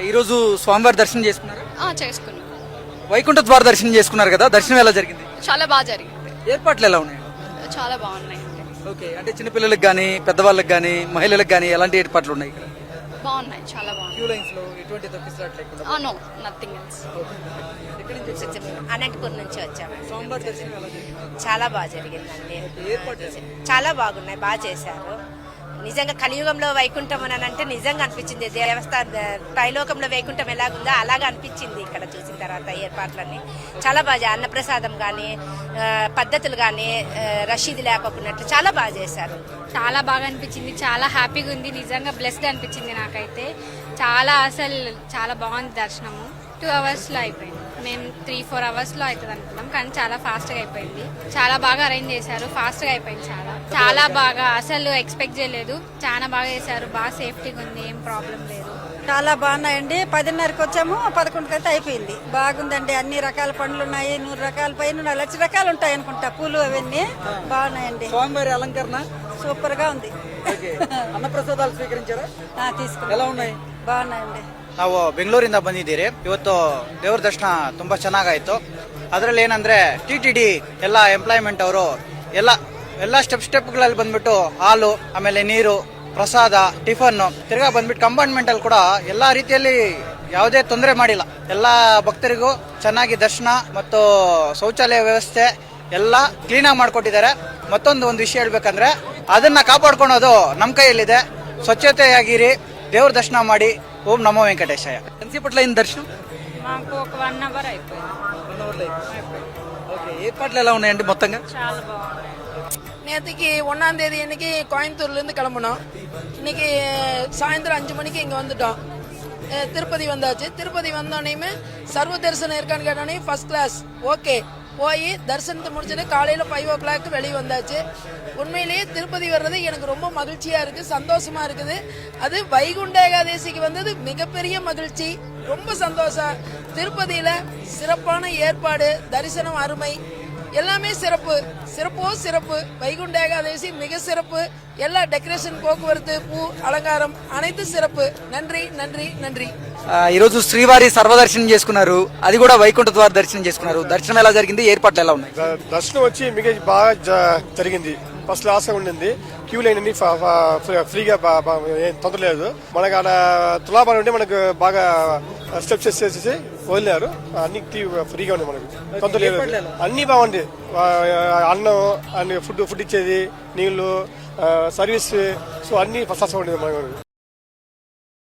ఈ రోజు స్వామివారి దర్శనం చేసుకున్నారు. చేసుకున్నాం. వైకుంఠ ద్వార దర్శనం చేసుకున్నారు కదా, దర్శనం ఎలా జరిగింది? చాలా బాగా జరిగింది. ఏర్పాట్లు ఎలా ఉన్నాయి? చాలా బాగున్నాయి. ఓకే, అంటే చిన్నపిల్లలకు కానీ పెద్దవాళ్ళకి కానీ మహిళలకు కానీ ఎలాంటి ఏర్పాట్లు ఉన్నాయి ఇక్కడ? బాగున్నాయి, చాలా బాగున్నాయి. క్యూ లైన్స్ లో ఎటువంటి తప్పిసలాట్లు లేకుండా? No, nothing else. అనంతపూర్ నుంచి వచ్చాము. స్వామివారి దర్శనం ఎలా జరిగింది? చాలా బాగా జరిగిందండి. ఏర్పాట్లు చాలా బాగున్నాయి, బాగా చేశారు. నిజంగా కలియుగంలో వైకుంఠం అని అంటే నిజంగా అనిపించింది. దేవస్థాన త్రైలోకంలో వైకుంఠం ఎలాగుందో అలాగా అనిపించింది ఇక్కడ చూసిన తర్వాత. ఏర్పాట్లన్నీ చాలా బాగా, అన్నప్రసాదం కానీ పద్ధతులు కానీ రషీదు లేకపోయినట్లు చాలా బాగా చేశారు. చాలా బాగా అనిపించింది, చాలా హ్యాపీగా ఉంది. నిజంగా బ్లెస్డ్ అనిపించింది నాకైతే. అసలు చాలా బాగుంది దర్శనము. 2 అవర్స్లో అయిపోయింది. మేము 3-4 అవర్స్లో అవుతుంది అనుకున్నాం, కానీ చాలా ఫాస్ట్గా అయిపోయింది. చాలా బాగా అరేంజ్ చేశారు, ఫాస్ట్గా అయిపోయింది. చాలా బాగా, అసలు ఎక్స్పెక్ట్ చేయలేదు. చాలా బాగా చేశారు, బాగా సేఫ్టీగా ఉంది, ఏం ప్రాబ్లం లేదు. చాలా బాగున్నాయండి. 10:30కి వచ్చాము, 11కి అయితే అయిపోయింది. బాగుందండి. అన్ని రకాల పండ్లు ఉన్నాయి, 100 రకాల పైన 1,00,000 రకాలు ఉంటాయి అనుకుంటా. పూలు అవన్నీ బాగున్నాయండి. స్వామివారి అలంకరణ సూపర్ గా ఉంది. అన్నప్రసాదాలు స్వీకరించారా? తీసుకుని ఎలా ఉన్నాయి? బాగున్నాయండి. ನಾವು ಬೆಂಗಳೂರಿಂದ ಬಂದಿದ್ದೀರಿ. ಇವತ್ತು ದೇವ್ರ ದರ್ಶನ ತುಂಬಾ ಚೆನ್ನಾಗಾಯ್ತು. ಅದರಲ್ಲಿ ಏನಂದ್ರೆ TTD ಎಲ್ಲ ಎಂಪ್ಲಾಯ್ಮೆಂಟ್ ಅವರು ಎಲ್ಲ ಸ್ಟೆಪ್ಗಳಲ್ಲಿ ಬಂದ್ಬಿಟ್ಟು ಹಾಲು, ಆಮೇಲೆ ನೀರು, ಪ್ರಸಾದ, ಟಿಫನ್, ತಿರ್ಗಾ ಬಂದ್ಬಿಟ್ಟು ಕಂಪಾರ್ಟ್ಮೆಂಟ್ ಅಲ್ಲಿ ಕೂಡ ಎಲ್ಲಾ ರೀತಿಯಲ್ಲಿ ಯಾವುದೇ ತೊಂದರೆ ಮಾಡಿಲ್ಲ. ಎಲ್ಲಾ ಭಕ್ತರಿಗೂ ಚೆನ್ನಾಗಿ ದರ್ಶನ ಮತ್ತು ಶೌಚಾಲಯ ವ್ಯವಸ್ಥೆ ಎಲ್ಲ ಕ್ಲೀನ್ ಆಗಿ ಮಾಡ್ಕೊಟ್ಟಿದ್ದಾರೆ. ಒಂದು ವಿಷಯ ಹೇಳ್ಬೇಕಂದ್ರೆ ಅದನ್ನ ಕಾಪಾಡ್ಕೊಳೋದು ನಮ್ಮ ಕೈಯಲ್ಲಿದೆ. ಸ್ವಚ್ಛತೆಯಾಗಿರಿ, ದೇವ್ರ ದರ್ಶನ ಮಾಡಿ. ఓం నమో వెంకటేశాయ. ఎంతసేపట్లో అయింది దర్శనం? మాకు ఒక 1 అవర్ అయిపోయింది. ఓకే, ఏర్పాట్లు ఎలా ఉన్నాయండి మొత్తంగా? చాలా బాగుంది. நேற்றுக்கு 1ஆம் தேதி அன்னைக்கு கோயம்புத்தூர்லேருந்து கிளம்புனோம். இன்னைக்கு சாயந்தரம் 5 மணிக்கு இங்கே வந்துட்டோம். திருப்பதி வந்தாச்சு. திருப்பதி வந்தோடனே சர்வ தரிசனம் இருக்கான்னு கேட்டோன்னே ஃபர்ஸ்ட் கிளாஸ் ஓகே. போய் தரிசனத்தை முடிச்சுட்டு காலையில் 5 o'clock வெளியே வந்தாச்சு. உண்மையிலேயே திருப்பதி வர்றது எனக்கு ரொம்ப மகிழ்ச்சியா இருக்கு, சந்தோஷமா இருக்குது. அது வைகுண்ட ஏகாதசிக்கு வந்தது மிகப்பெரிய மகிழ்ச்சி, ரொம்ப சந்தோஷம். திருப்பதியில சிறப்பான ஏற்பாடு, தரிசனம் அருமை, எல்லாமே சிறப்பு. வைகுண்ட ஏகாதசி மிக சிறப்பு. எல்லா டெக்கரேஷன், போக்குவரத்து, பூ, అలంకారం అனைத்து సిరపు. నన్రి. ఈ రోజు శ్రీవారి సర్వదర్శనం చేసుకున్నారు, అది కూడా వైకుంఠ ద్వార దర్శనం చేసుకున్నారు. దర్శనం ఎలా జరిగింది? ఏర్పాట్లు ఎలా ఉన్నాయి? దర్శనం వచ్చి మీకు బాగా జరిగింది. ఫస్ట్ క్లాస్ గా ఉండింది. క్యూ లైన్ అన్ని ఫ్రీగా ఏం తొందర లేదు. మనకు ఆడ తులాభారం ఉంటే మనకు బాగా స్టెప్స్ చేసేసి వదిలేరు. అన్ని ఫ్రీగా ఉంది, మనకు తొందర లేదు. అన్ని బాగుంది. అన్నం, అన్ని ఫుడ్ ఇచ్చేది, నీళ్లు, సర్వీస్, సో అన్ని ఫస్ట్ క్లాస్ ఉండేది మనకు.